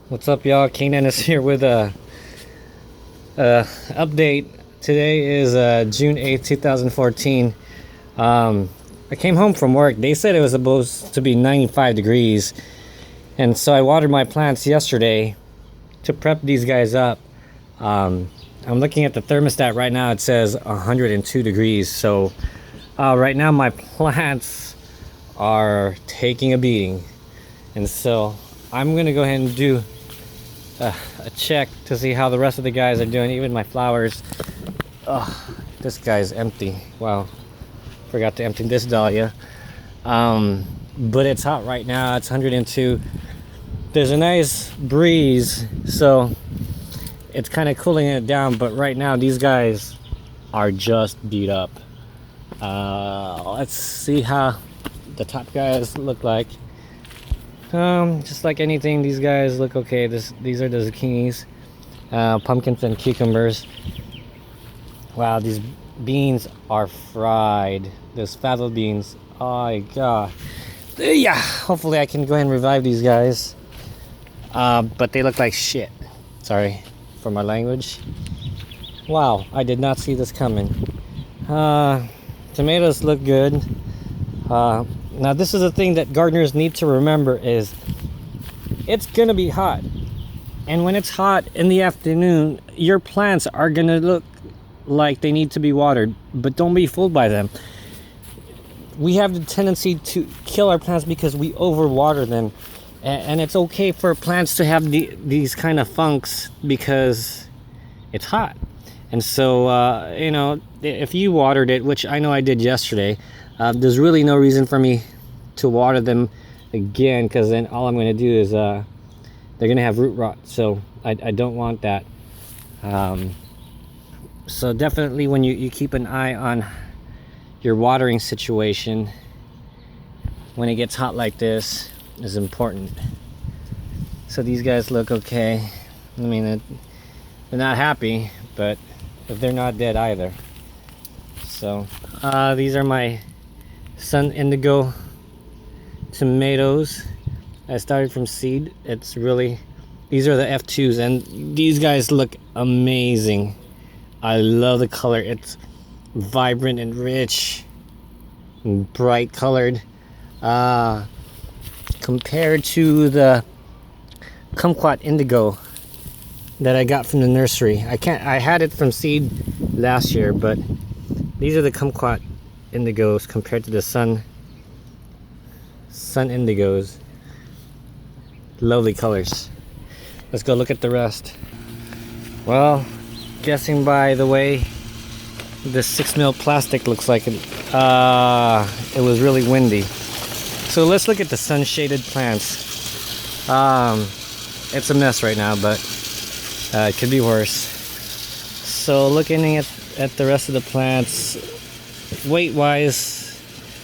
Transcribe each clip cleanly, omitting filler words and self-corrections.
What's up, y'all? Kanan is here with a update. Today is June 8th, 2014. I came home from work. They said it was supposed to be 95 degrees, and so I watered my plants yesterday to prep these guys up. I'm looking at the thermostat right now. It says 102 degrees. So right now my plants are taking a beating, and so I'm gonna go ahead and do a check to see how the rest of the guys are doing. Even my flowers. This guy's empty. Wow, forgot to empty this dahlia. But it's hot right now. It's 102. There's a nice breeze, so it's kind of cooling it down. But right now these guys are just beat up. Let's see how the top guys look like. Just like anything, these guys look okay. These are the zucchinis, pumpkins and cucumbers. Wow, these beans are fried. Those fava beans. Oh my god. Yeah, hopefully I can go ahead and revive these guys. But they look like shit. Sorry for my language. Wow, I did not see this coming. Tomatoes look good. Now this is the thing that gardeners need to remember is it's gonna be hot, and when it's hot in the afternoon your plants are gonna look like they need to be watered, but don't be fooled by them. We have the tendency to kill our plants because we overwater them, and it's okay for plants to have these kind of funks because it's hot. And so you know, if you watered it, which I know I did yesterday, there's really no reason for me to water them again, because then all I'm going to do is they're going to have root rot. So I don't want that. So definitely when you keep an eye on your watering situation when it gets hot like this is important. So these guys look okay. I mean, they're not happy, but they're not dead either. So these are my Sun Indigo tomatoes. I started from seed. It's really, these are the F2s, and these guys look amazing. I love the color. It's vibrant and rich and bright colored, compared to the Kumquat Indigo that I got from the nursery. I had it from seed last year, but these are the Kumquat Indigos compared to the Sun Indigos. Lovely colors. Let's go look at the rest. Well, guessing by the way this 6 mil plastic looks like, it was really windy. So let's look at the sun shaded plants. It's a mess right now, but it could be worse. So looking at the rest of the plants, weight wise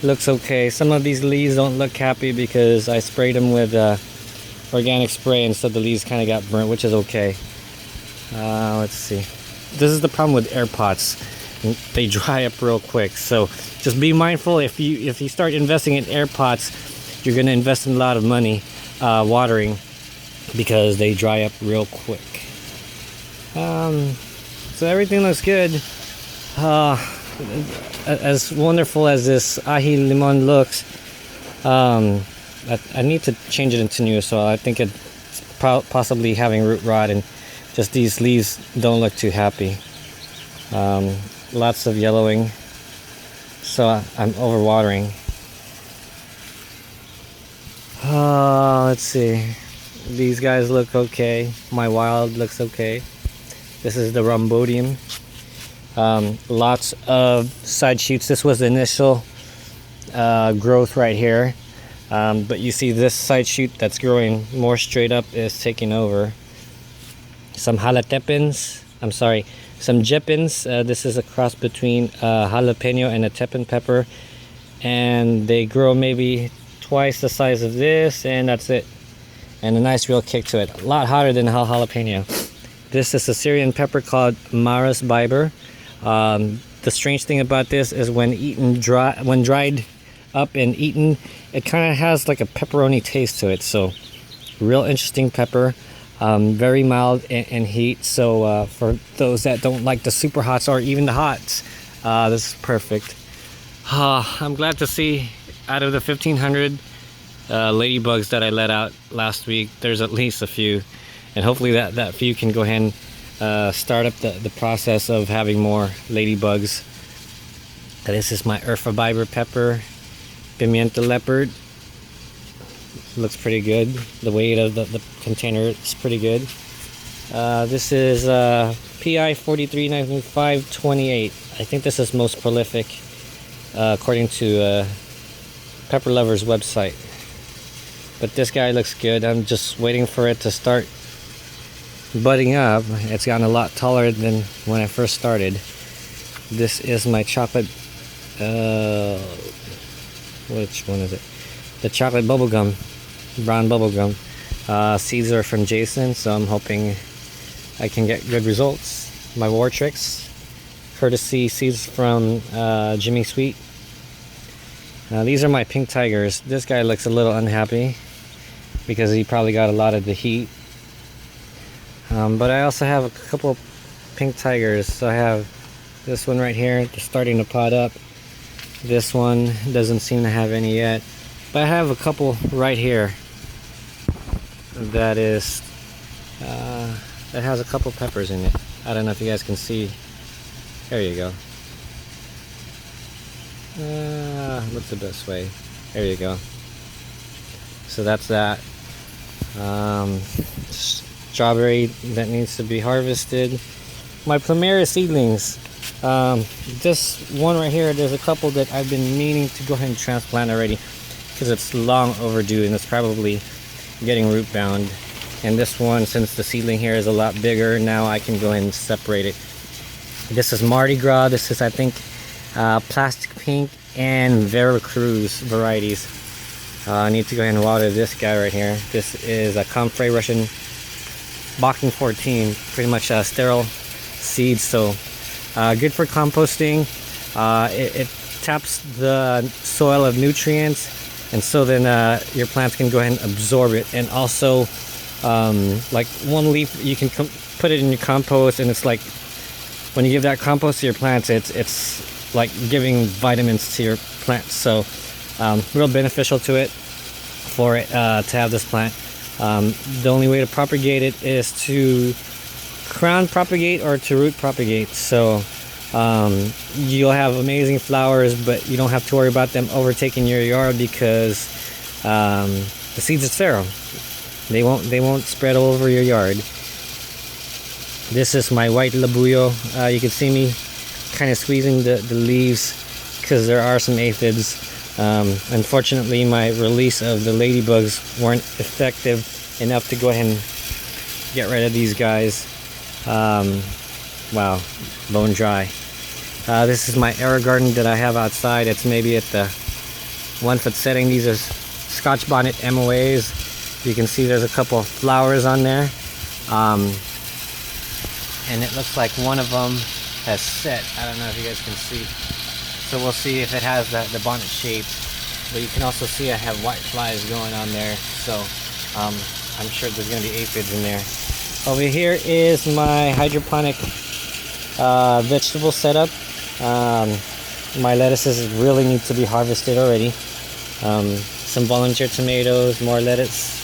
looks okay. Some of these leaves don't look happy because I sprayed them with organic spray, and so the leaves kind of got burnt, which is okay. Let's see. This is the problem with air pots. They dry up real quick, so just be mindful. If you start investing in air pots, you're going to invest in a lot of money watering, because they dry up real quick. So everything looks good. As wonderful as this ají limón looks, I need to change it into new, so I think it's possibly having root rot, and just these leaves don't look too happy. Lots of yellowing, so I'm overwatering. Let's see. These guys look okay. My wild looks okay. This is the rhomboideum. Lots of side shoots. This was the initial growth right here, but you see this side shoot that's growing more straight up is taking over. Some some jepins. This is a cross between jalapeno and a tepin pepper, and they grow maybe twice the size of this, and that's it. And a nice real kick to it. A lot hotter than jalapeno. This is a Syrian pepper called Maris biber. The strange thing about this is when dried up and eaten, it kind of has like a pepperoni taste to it. So real interesting pepper. very mild in heat. So for those that don't like the super hots or even the hots, this is perfect. I'm glad to see out of the 1,500 ladybugs that I let out last week, there's at least a few, and hopefully that few can go ahead and start up the process of having more ladybugs. This is my Urfa Biber pepper, pimienta leopard. Looks pretty good. The weight of the container is pretty good. This is PI 439528. I think this is most prolific according to Pepper Lover's website. But this guy looks good. I'm just waiting for it to start budding up. It's gotten a lot taller than when I first started. This is my chocolate, which one is it? The chocolate bubblegum, brown bubblegum. Seeds are from Jason, so I'm hoping I can get good results. My War Tricks, courtesy seeds from Jimmy Sweet. These are my pink tigers. This guy looks a little unhappy because he probably got a lot of the heat. But I also have a couple pink tigers. So I have this one right here, they're starting to pod up. This one doesn't seem to have any yet. But I have a couple right here that is that has a couple peppers in it. I don't know if you guys can see. There you go. What's the best way? There you go. So that's that. Strawberry that needs to be harvested. My Plumeria seedlings. This one right here, there's a couple that I've been meaning to go ahead and transplant already because it's long overdue and it's probably getting root bound. And this one, since the seedling here is a lot bigger, now I can go ahead and separate it. This is Mardi Gras. This is, I think, Plastic Pink and Veracruz varieties. I need to go ahead and water this guy right here. This is a Comfrey Russian Bachman 14, pretty much sterile seeds, so good for composting. It taps the soil of nutrients, and so then your plants can go ahead and absorb it. And also, like one leaf, you can put it in your compost, and it's like when you give that compost to your plants, it's like giving vitamins to your plants. So real beneficial to it for it to have this plant. The only way to propagate it is to crown propagate or to root propagate. So you'll have amazing flowers, but you don't have to worry about them overtaking your yard because the seeds are sterile. They won't spread all over your yard. This is my white labuyo. You can see me kind of squeezing the leaves because there are some aphids. Unfortunately, my release of the ladybugs weren't effective enough to go ahead and get rid of these guys. Wow, bone dry. This is my AeroGarden that I have outside. It's maybe at the 1 foot setting. These are Scotch Bonnet MOAs. You can see there's a couple of flowers on there. And it looks like one of them has set. I don't know if you guys can see. So we'll see if it has the bonnet shape. But you can also see I have white flies going on there. So I'm sure there's going to be aphids in there. Over here is my hydroponic vegetable setup. My lettuces really need to be harvested already. Some volunteer tomatoes, more lettuce,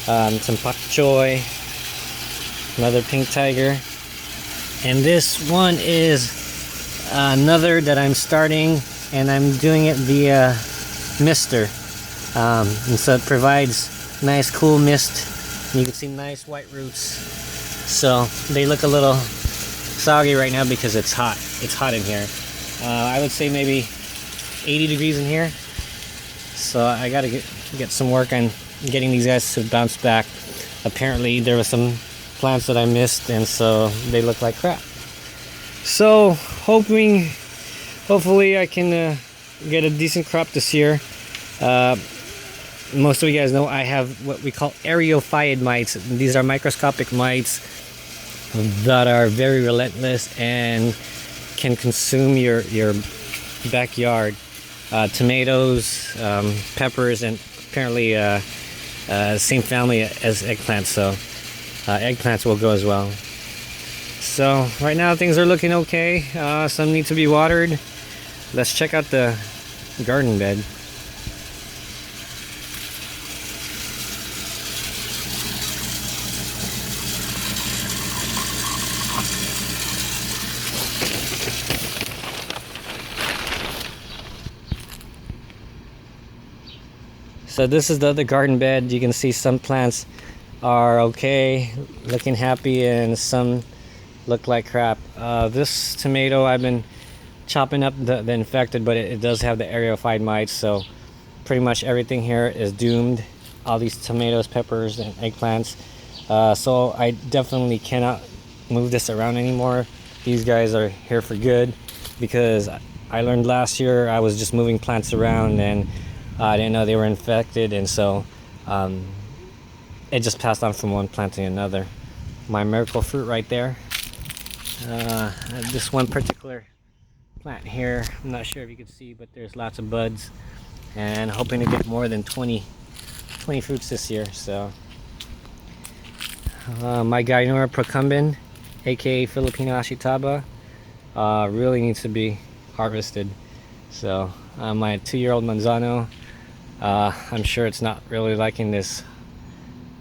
some pak choy, another pink tiger. And this one is another that I'm starting, and I'm doing it via mister. And so it provides nice cool mist. And you can see nice white roots. So they look a little soggy right now because it's hot. It's hot in here. I would say maybe 80 degrees in here. So I gotta get some work on getting these guys to bounce back. Apparently there were some plants that I missed, and so they look like crap. So hopefully I can get a decent crop this year. Most of you guys know I have what we call aerophyid mites. These are microscopic mites that are very relentless and can consume your backyard. Tomatoes, peppers, and apparently same family as eggplants. So eggplants will go as well. So right now things are looking okay. Some need to be watered. Let's check out the garden bed. So this is the other garden bed. You can see some plants are okay, looking happy, and some look like crap. This tomato, I've been chopping up the infected, but it does have the aerophyte mites, so pretty much everything here is doomed. All these tomatoes, peppers, and eggplants. So I definitely cannot move this around anymore. These guys are here for good, because I learned last year I was just moving plants around and I didn't know they were infected, and so it just passed on from one plant to another. My miracle fruit right there. This one particular plant here, I'm not sure if you can see, but there's lots of buds, and hoping to get more than 20 fruits this year. So my Gynora procumbens, aka Filipino Ashitaba, really needs to be harvested. So my 2-year-old Manzano, I'm sure it's not really liking this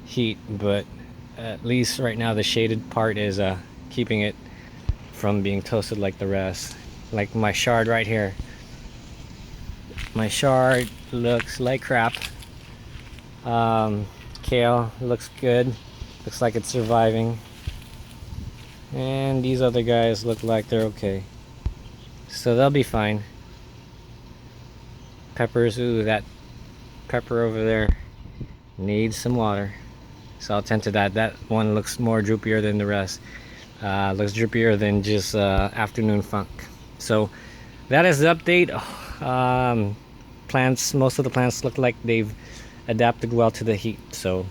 heat, but at least right now the shaded part is keeping it from being toasted like the rest. Like my chard right here. My chard looks like crap. Kale looks good. Looks like it's surviving. And these other guys look like they're okay. So they'll be fine. Peppers, ooh, that pepper over there needs some water. So I'll tend to that. That one looks more droopier than the rest. Looks droopier than just afternoon funk. So that is the update. Plants, most of the plants look like they've adapted well to the heat. So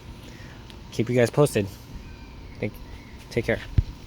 keep you guys posted. Take care.